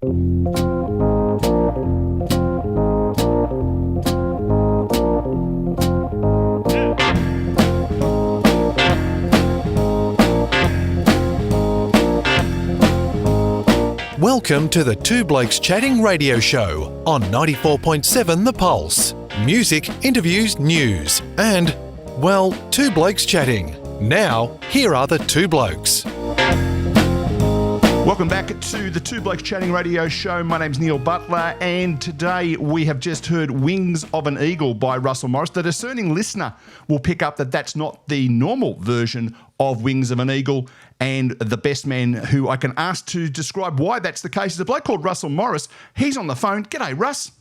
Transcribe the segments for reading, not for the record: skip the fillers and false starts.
Welcome to the Two Blokes Chatting radio show on 94.7 The Pulse. Music, interviews, news, and, well, Two Blokes Chatting. Now, here are the two blokes. Welcome back to the Two Blokes Chatting radio show. My name's Neil Butler, and today we have just heard Wings of an Eagle by Russell Morris. The discerning listener will pick up that that's not the normal version of Wings of an Eagle, and the best man who I can ask to describe why that's the case is a bloke called Russell Morris. He's on the phone. G'day, Russ.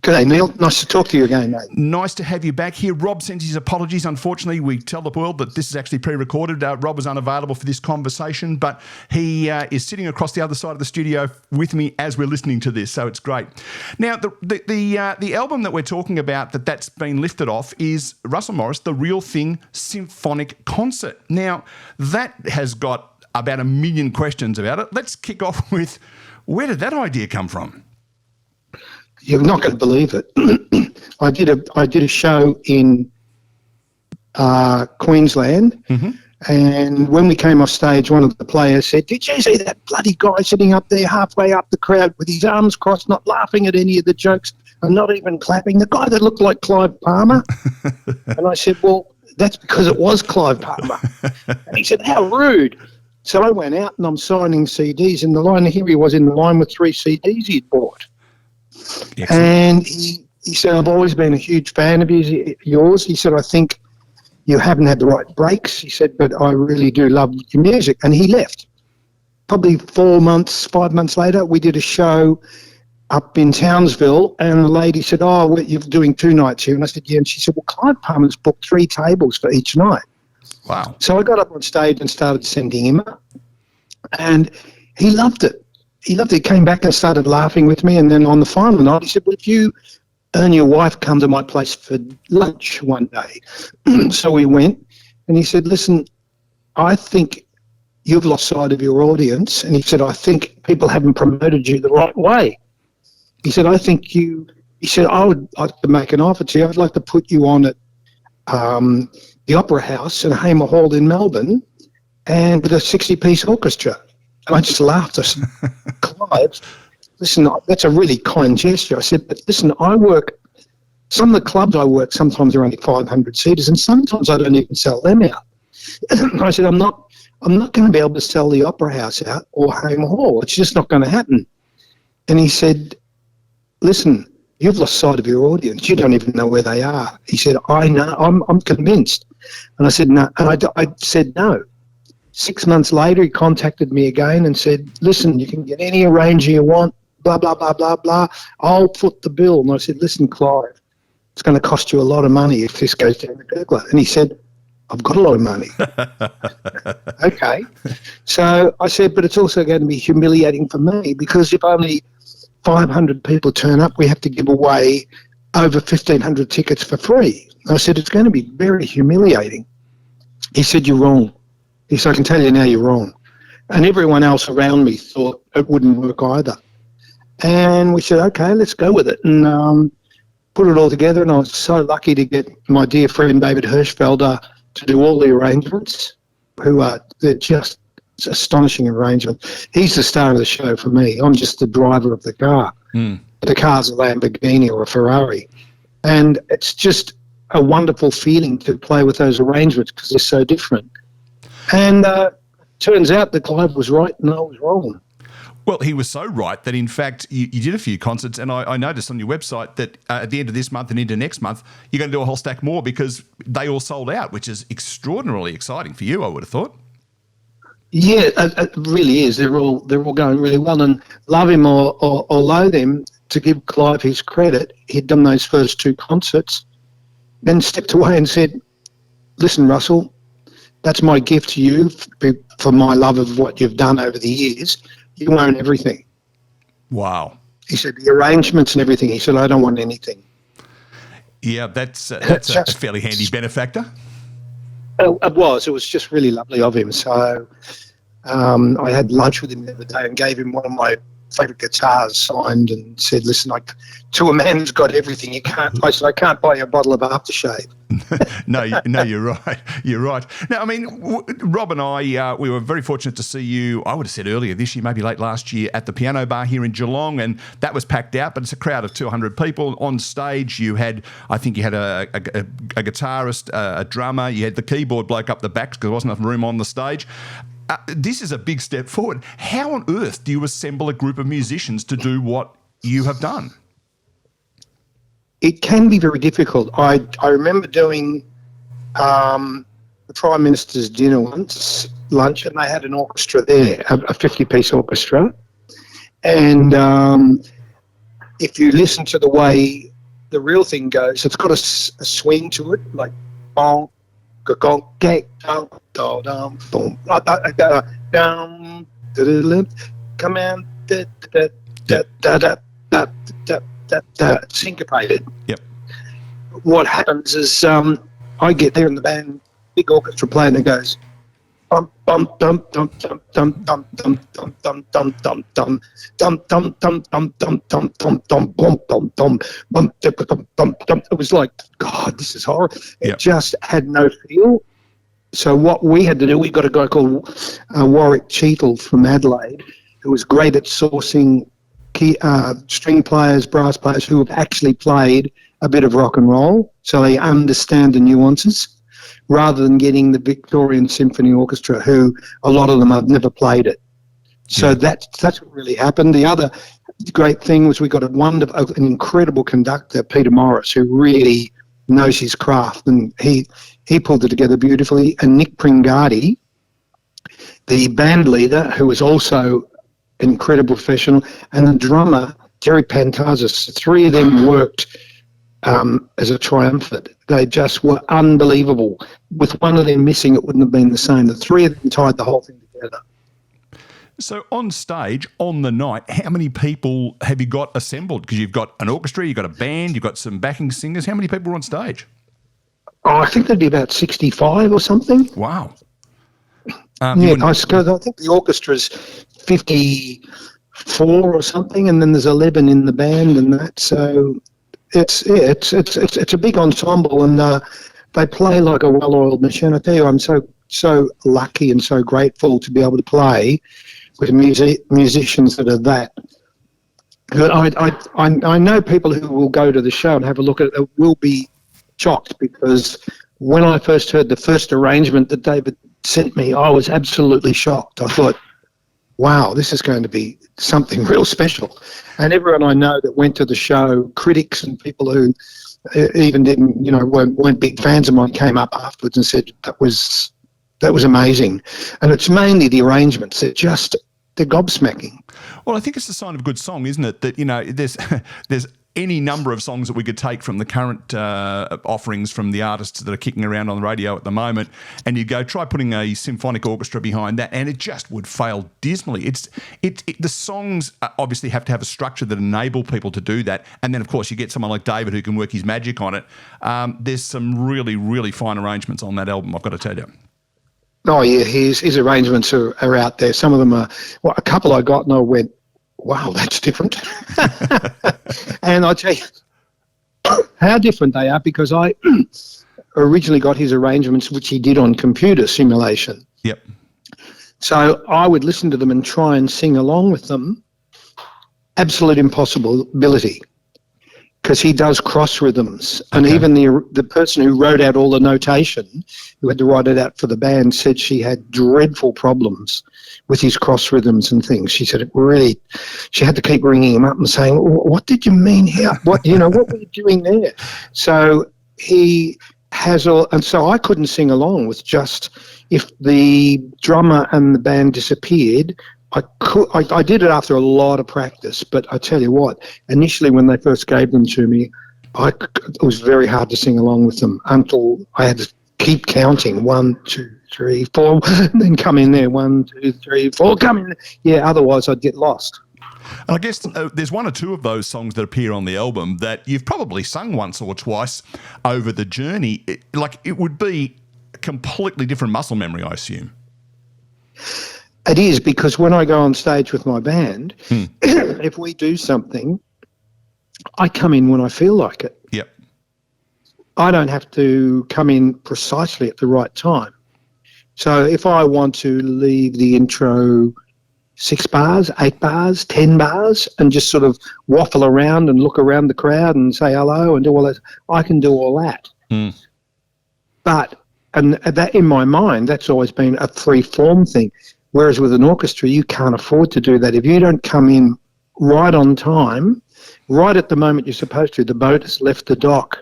G'day, Neil. Nice to talk to you again, mate. Nice to have you back here. Rob sends his apologies. Unfortunately, we tell the world that this is actually pre-recorded. Rob was unavailable for this conversation, but he is sitting across the other side of the studio with me as we're listening to this, so it's great. Now, the album that we're talking about that's been lifted off is Russell Morris, The Real Thing Symphonic Concert. Now, that has got about 1 million questions about it. Let's kick off with, where did that idea come from? You're not going to believe it. I did a show in Queensland, and when we came off stage, one of the players said, "Did you see that bloody guy sitting up there halfway up the crowd with his arms crossed, not laughing at any of the jokes and not even clapping? The guy that looked like Clive Palmer." And I said, "Well, that's because it was Clive Palmer." And he said, "How rude." So I went out and I'm signing CDs, and here he was in the line with 3 CDs he'd bought. Excellent. And he said, "I've always been a huge fan of yours." He said, "I think you haven't had the right breaks." He said, "But I really do love your music." And he left. Probably 5 months later, we did a show up in Townsville, and the lady said, "Oh, you're doing 2 nights here?" And I said, "Yeah." And she said, "Well, Clive Palmer's booked 3 tables for each night." Wow. So I got up on stage and started sending him up, and he loved it. He loved it. He came back and started laughing with me. And then on the final night, he said, "Would you and your wife come to my place for lunch one day?" So we went, and he said, "Listen, I think you've lost sight of your audience." And he said, "I think people haven't promoted you the right way." He said, he said, "I would like to make an offer to you. I'd like to put you on at the Opera House in Hamer Hall in Melbourne, and with a 60-piece orchestra." And I just laughed. I said, "Clive, listen, that's a really kind gesture." I said, "But listen, some of the clubs I work, sometimes they're only 500 seaters, and sometimes I don't even sell them out." I said, I'm not going to be able to sell the Opera House out or Hamer Hall. It's just not going to happen." And he said, "Listen, you've lost sight of your audience. You don't even know where they are." He said, "I know, I'm convinced." And I said, "No." And I said, "No." 6 months later, he contacted me again and said, "Listen, you can get any arranger you want, blah, blah, blah, blah, blah. I'll foot the bill." And I said, "Listen, Clive, it's going to cost you a lot of money if this goes down the gurgler." And he said, "I've got a lot of money." Okay. So I said, "But it's also going to be humiliating for me, because if only 500 people turn up, we have to give away over 1,500 tickets for free." I said, "It's going to be very humiliating." He said, "You're wrong." He said, "I can tell you now you're wrong." And everyone else around me thought it wouldn't work either. And we said, "Okay, let's go with it." And put it all together. And I was so lucky to get my dear friend David Hirschfelder to do all the arrangements, they're just astonishing arrangements. He's the star of the show for me. I'm just the driver of the car. The car's a Lamborghini or a Ferrari. And it's just a wonderful feeling to play with those arrangements because they're so different. And turns out that Clive was right and I was wrong. Well, he was so right that, in fact, you did a few concerts, and I noticed on your website that at the end of this month and into next month, you're going to do a whole stack more because they all sold out, which is extraordinarily exciting for you, I would have thought. Yeah, it really is. They're all going really well, and love him or loathe him, to give Clive his credit, he'd done those first 2 concerts, then stepped away and said, "Listen, Russell, that's my gift to you for my love of what you've done over the years. You own everything." Wow. He said, "The arrangements and everything." He said, "I don't want anything." Yeah, that's a fairly handy benefactor. It was just really lovely of him. So I had lunch with him the other day and gave him one of my favourite guitars signed and said, listen, like, to a man who's got everything, I said, I can't buy you a bottle of aftershave. No, you're right. You're right. Now, I mean, Rob and I, we were very fortunate to see you, I would have said earlier this year, maybe late last year, at the Piano Bar here in Geelong, and that was packed out, but it's a crowd of 200 people. On stage, I think you had a guitarist, a drummer, you had the keyboard bloke up the back because there wasn't enough room on the stage. This is a big step forward. How on earth do you assemble a group of musicians to do what you have done? It can be very difficult. I remember doing the Prime Minister's dinner once, lunch, and they had an orchestra there, a 50-piece orchestra. And if you listen to the way the real thing goes, it's got a swing to it, like bong, gong, gag, dum, dum, dum, boom, dum, come on, da da da da da da da, syncopated. Yep. What happens is I get there and the band, big orchestra playing, and it goes bum bum dum dum dum dum dum dum dum dum dum dum dum dum dum dum dum dum dum dum dum bum bum dum bum dum dum dum. It was like, God, this is horrible. It just had no feel. So what we had to do, we got a guy called Warwick Cheetle from Adelaide, who was great at sourcing string players, brass players who have actually played a bit of rock and roll, so they understand the nuances, rather than getting the Victorian Symphony Orchestra, who a lot of them have never played it. So that's what really happened. The other great thing was we got an incredible conductor, Peter Morris, who really knows his craft, and he pulled it together beautifully. And Nick Pringati, the band leader, who was also an incredible professional, and the drummer, Jerry Pantazis, the three of them worked as a triumvirate. They just were unbelievable. With one of them missing, it wouldn't have been the same. The three of them tied the whole thing together. So on stage, on the night, how many people have you got assembled? Because you've got an orchestra, you've got a band, you've got some backing singers. How many people were on stage? Oh, I think there'd be about 65 or something. Wow. I think the orchestra's 54 or something, and then there's 11 in the band and that. So it's a big ensemble, and they play like a well-oiled machine. I tell you, I'm so lucky and so grateful to be able to play with musicians that are that good. I know people who will go to the show and have a look at it will be shocked, because when I first heard the first arrangement that David sent me, I was absolutely shocked. I thought, wow, this is going to be something real special. And everyone I know that went to the show, critics and people who even didn't, weren't big fans of mine, came up afterwards and said that was amazing. And it's mainly the arrangements. They're gobsmacking. Well, I think it's a sign of a good song, isn't it? That, there's any number of songs that we could take from the current offerings from the artists that are kicking around on the radio at the moment, and you'd go, try putting a symphonic orchestra behind that, and it just would fail dismally. The songs obviously have to have a structure that enable people to do that, and then, of course, you get someone like David who can work his magic on it. There's some really, really fine arrangements on that album, I've got to tell you. Oh, yeah, his arrangements are out there. Some of them are, a couple I got and I went, wow, that's different. And I'll tell you how different they are, because I originally got his arrangements, which he did on computer simulation. Yep. So I would listen to them and try and sing along with them. Absolute impossibility, because he does cross rhythms. And even the person who wrote out all the notation, who had to write it out for the band, said she had dreadful problems with his cross rhythms and things. She said she had to keep ringing him up and saying, what did you mean here? What were you doing there? So he has and so I couldn't sing along with just, if the drummer and the band disappeared, I did it after a lot of practice, but I tell you what, initially when they first gave them to me, it was very hard to sing along with them until I had to keep counting 1, 2, 3, 4, and then come in there 1, 2, 3, 4, come in. Yeah, otherwise I'd get lost. And I guess there's one or two of those songs that appear on the album that you've probably sung once or twice over the journey. It would be a completely different muscle memory, I assume. It is, because when I go on stage with my band, if we do something, I come in when I feel like it. Yep. I don't have to come in precisely at the right time. So if I want to leave the intro 6 bars, 8 bars, 10 bars, and just sort of waffle around and look around the crowd and say hello and do all that, I can do all that. But, and that in my mind, that's always been a free-form thing. Whereas with an orchestra, you can't afford to do that. If you don't come in right on time, right at the moment you're supposed to, the boat has left the dock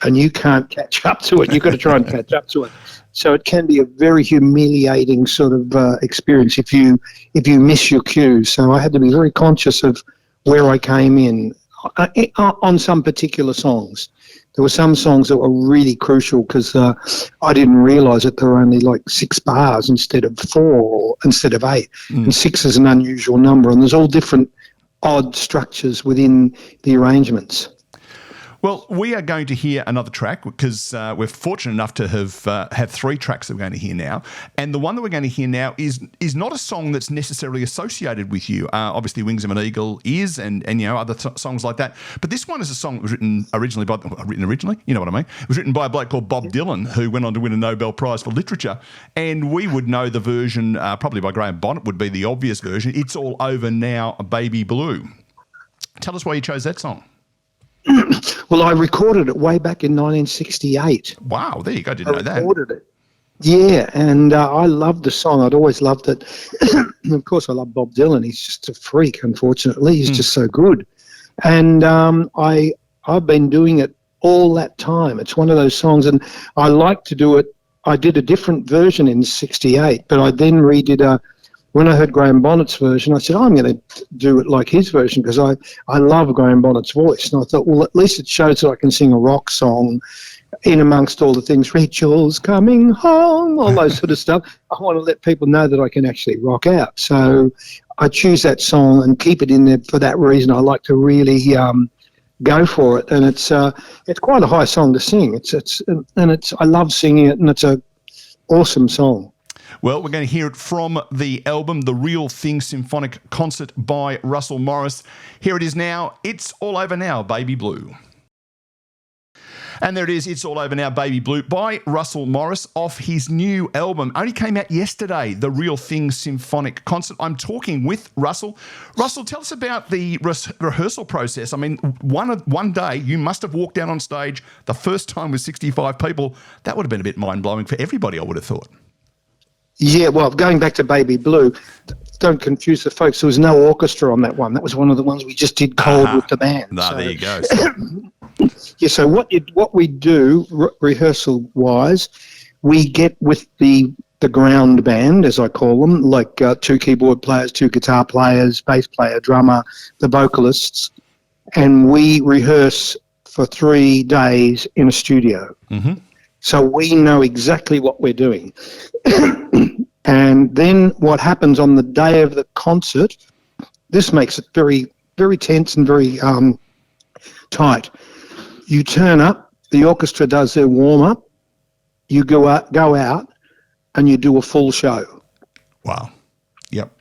and you can't catch up to it. You've got to try and catch up to it. So it can be a very humiliating sort of experience if you miss your cue. So I had to be very conscious of where I came in on some particular songs. There were some songs that were really crucial because I didn't realise that there were only like 6 bars instead of 4 or instead of 8. And 6 is an unusual number, and there's all different odd structures within the arrangements. Well, we are going to hear another track because we're fortunate enough to have 3 tracks that we're going to hear now. And the one that we're going to hear now is not a song that's necessarily associated with you. Obviously, Wings of an Eagle is, and you know, other songs like that. But this one is a song that was written originally, you know what I mean? It was written by a bloke called Bob Dylan, who went on to win a Nobel Prize for Literature. And we would know the version, probably by Graham Bonnet, would be the obvious version. It's All Over Now, Baby Blue. Tell us why you chose that song. Well, I recorded it way back in 1968. Wow, there you go. I didn't know that. I recorded it. Yeah, and I loved the song. I'd always loved it. And of course, I love Bob Dylan. He's just a freak, unfortunately. He's just so good. And I've been doing it all that time. It's one of those songs, and I like to do it. I did a different version in 68, but I then redid when I heard Graham Bonnet's version, I said, I'm going to do it like his version because I love Graham Bonnet's voice. And I thought, well, at least it shows that I can sing a rock song in amongst all the things, Rachel's coming home, all those sort of stuff. I want to let people know that I can actually rock out. So I choose that song and keep it in there for that reason. I like to really go for it. And it's quite a high song to sing. I love singing it, and it's a awesome song. Well, we're going to hear it from the album, The Real Thing Symphonic Concert by Russell Morris. Here it is now. It's All Over Now, Baby Blue. And there it is. It's All Over Now, Baby Blue by Russell Morris off his new album. Only came out yesterday, The Real Thing Symphonic Concert. I'm talking with Russell. Russell, tell us about the rehearsal process. I mean, one day you must have walked down on stage the first time with 65 people. That would have been a bit mind-blowing for everybody, I would have thought. Yeah, well, going back to Baby Blue, don't confuse the folks. There was no orchestra on that one. That was one of the ones we just did cold with the band. No, there you go. Yeah, so what we do rehearsal-wise, we get with the ground band, as I call them, like 2 keyboard players, 2 guitar players, bass player, drummer, the vocalists, and we rehearse for 3 days in a studio. Mm-hmm. So we know exactly what we're doing. And then what happens on the day of the concert, this makes it very, very tense and very tight. You turn up, the orchestra does their warm-up, you go out and you do a full show. Wow. Yep.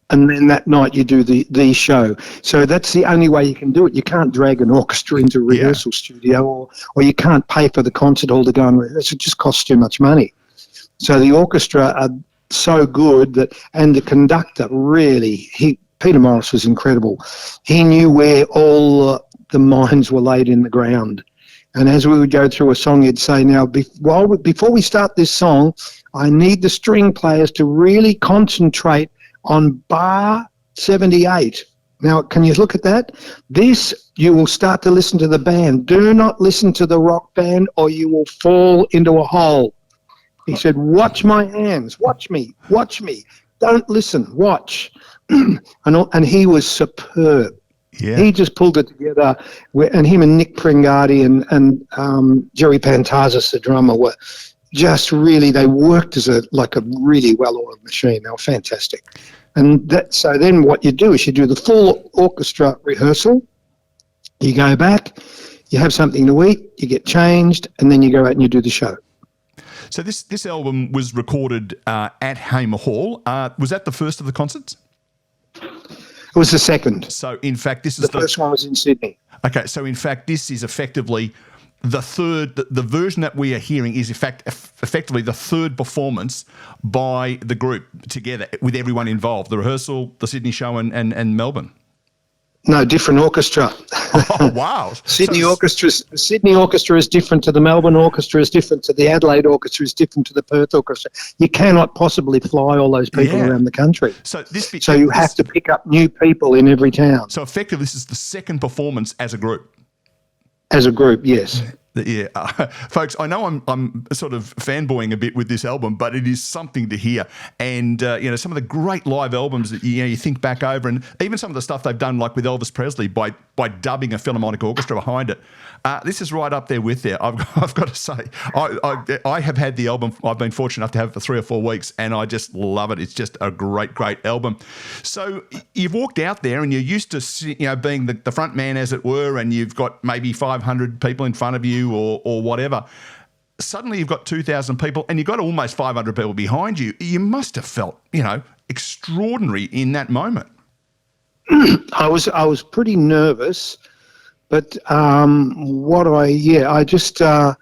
And then that night you do the show. So that's the only way you can do it. You can't drag an orchestra into a rehearsal studio, or you can't pay for the concert hall to go and rehearse. It just costs too much money. So the orchestra are so good and the conductor really, Peter Morris was incredible. He knew where all the mines were laid in the ground. And as we would go through a song, he'd say, now, before we start this song, I need the string players to really concentrate on bar 78. Now, can you look at that? This, you will start to listen to the band. Do not listen to the rock band or you will fall into a hole. He said, watch my hands, watch me. Don't listen, watch. And he was superb. Yeah. He just pulled it together, and him and Nick Pringati and Jerry Pantazis, the drummer, were just really, they worked as a really well-oiled machine. They were fantastic. And so then what you do is you do the full orchestra rehearsal, you go back, you have something to eat, you get changed, and then you go out and you do the show. So this album was recorded at Hamer Hall. Was that the first of the concerts? It was the second. So, in fact, this is The first one was in Sydney. Okay, so in fact, this is effectively the third. The version that we are hearing is effectively the third performance by the group together with everyone involved. The rehearsal, the Sydney show, and Melbourne. No, different orchestra. Oh wow! Sydney Orchestra is different to the Melbourne Orchestra, is different to the Adelaide Orchestra, is different to the Perth Orchestra. You cannot possibly fly all those people around the country. So you have to pick up new people in every town. So effectively, this is the second performance as a group. As a group, yes. Yeah, folks, I know I'm sort of fanboying a bit with this album, but it is something to hear. And, some of the great live albums that, you think back over, and even some of the stuff they've done, like with Elvis Presley, by dubbing a Philharmonic Orchestra behind it. This is right up there with there. I've got to say, I have had the album. I've been fortunate enough to have it for 3 or 4 weeks, and I just love it. It's just a great, great album. So you've walked out there, and you're used to being the front man, as it were, and you've got maybe 500 people in front of you or whatever. Suddenly you've got 2,000 people, and you've got almost 500 people behind you. You must have felt, extraordinary in that moment. I was pretty nervous. But I just I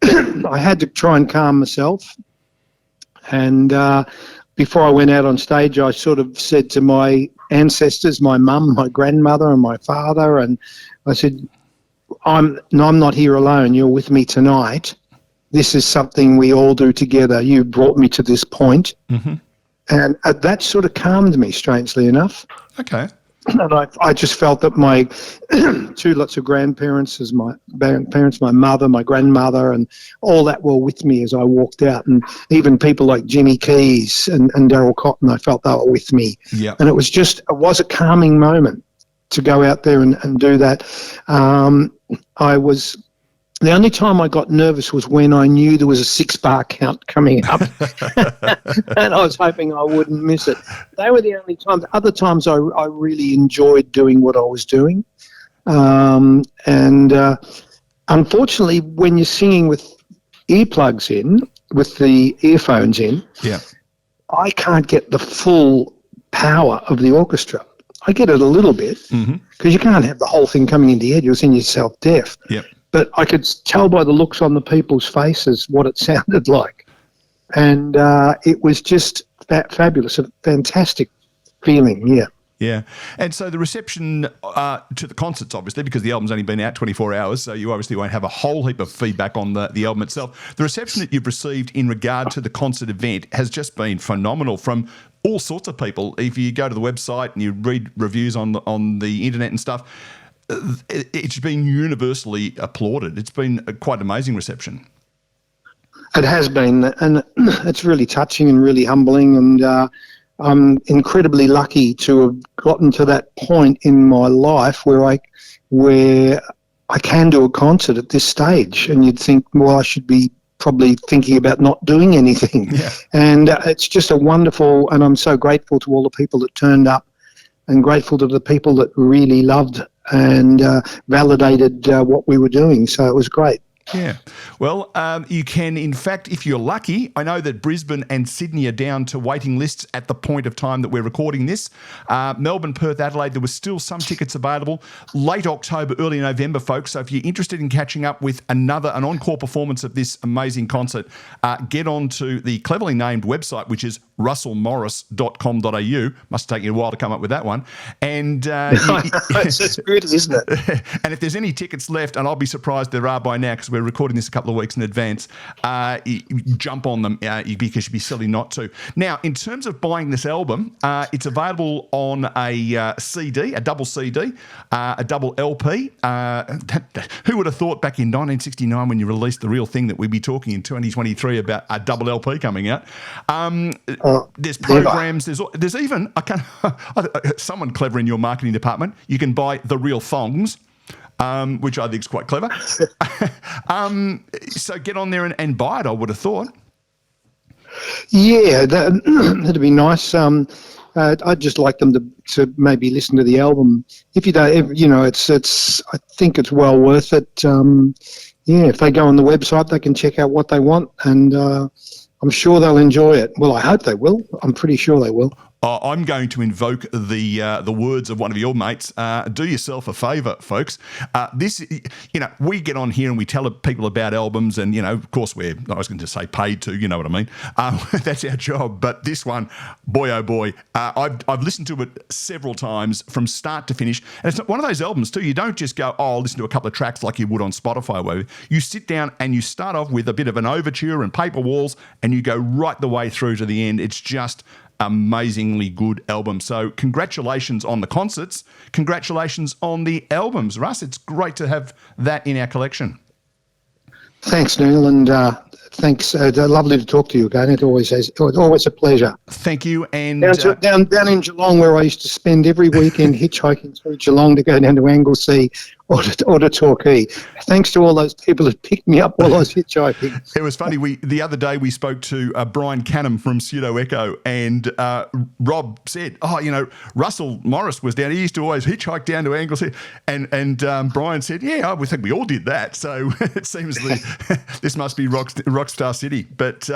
had to try and calm myself. And before I went out on stage, I sort of said to my ancestors, my mum, my grandmother, and my father, and I said, I'm not here alone. You're with me tonight. This is something we all do together. You brought me to this point. Mm-hmm. And that sort of calmed me, strangely enough. Okay. And I just felt that my two lots of grandparents, as my parents, my mother, my grandmother, and all that were with me as I walked out. And even people like Jimmy Keys and Daryl Cotton, I felt they were with me. Yeah. And it was a calming moment to go out there and do that. The only time I got nervous was when I knew there was a 6-bar count coming up, and I was hoping I wouldn't miss it. They were the only times. Other times I really enjoyed doing what I was doing. Unfortunately, when you're singing with earplugs in, with the earphones in, I can't get the full power of the orchestra. I get it a little bit, because you can't have the whole thing coming into your head. You'll sing yourself deaf. Yep. But I could tell by the looks on the people's faces what it sounded like. And it was just fabulous, a fantastic feeling, yeah. Yeah. And so the reception to the concerts, obviously, because the album's only been out 24 hours, so you obviously won't have a whole heap of feedback on the album itself. The reception that you've received in regard to the concert event has just been phenomenal from all sorts of people. If you go to the website and you read reviews on the internet and stuff, it's been universally applauded. It's been a quite amazing reception. It has been, and it's really touching and really humbling, and I'm incredibly lucky to have gotten to that point in my life where I can do a concert at this stage. And you'd think, well, I should be probably thinking about not doing anything. Yeah. And it's just a wonderful, and I'm so grateful to all the people that turned up, and grateful to the people that really loved and validated what we were doing. So it was great. Yeah. Well, you can, in fact, if you're lucky, I know that Brisbane and Sydney are down to waiting lists at the point of time that we're recording this. Melbourne, Perth, Adelaide, there was still some tickets available. Late October, early November, folks. So if you're interested in catching up with an encore performance of this amazing concert, get on to the cleverly named website, which is russellmorris.com.au. Must take you a while to come up with that one. And it's good, isn't it? And if there's any tickets left, and I'll be surprised there are by now, because we're recording this a couple of weeks in advance, you jump on them because you'd be silly not to. Now, in terms of buying this album, it's available on a CD, a double CD, a double LP. Who would have thought back in 1969 when you released The Real Thing that we'd be talking in 2023 about a double LP coming out? There's programs. There's even someone clever in your marketing department. You can buy The Real Thongs, which I think is quite clever. So get on there and buy it, I would have thought. Yeah, that'd be nice. I'd just like them to maybe listen to the album. If you don't, it's I think it's well worth it. if they go on the website, they can check out what they want, and I'm sure they'll enjoy it. Well, I hope they will. I'm pretty sure they will. I'm going to invoke the words of one of your mates. Do yourself a favour, folks. We get on here and we tell people about albums, and of course I was going to say paid to, you know what I mean. That's our job. But this one, boy oh boy, I've listened to it several times from start to finish, and it's one of those albums too. You don't just go, I'll listen to a couple of tracks like you would on Spotify or whatever. You sit down and you start off with a bit of an overture and Paper Walls, and you go right the way through to the end. It's just amazingly good album. So congratulations on the concerts. Congratulations on the albums, Russ. It's great to have that in our collection. Thanks, Neil, and thanks. Lovely to talk to you again. It's always a pleasure. Thank you. And down in Geelong, where I used to spend every weekend hitchhiking through Geelong to go down to Anglesea or to Torquay. Thanks to all those people that picked me up while I was hitchhiking. It was funny. The other day we spoke to Brian Canham from Pseudo Echo, and Rob said, Russell Morris was down. He used to always hitchhike down to Anglesea, and Brian said, yeah, I think we all did that. So it seems this must be Rockstar City. But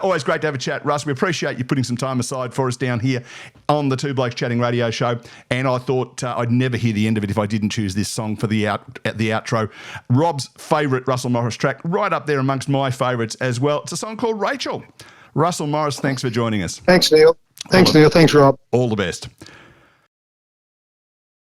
always great to have a chat, Russ. We appreciate you putting some time aside for us down here on the Two Blokes Chatting radio show. And I thought I'd never hear the end of it if I didn't choose this song for the outro. Rob's favourite Russell Morris track, right up there amongst my favourites as well. It's a song called Rachel. Russell Morris, thanks for joining us. Thanks, Neil. Thanks, Rob. All the best.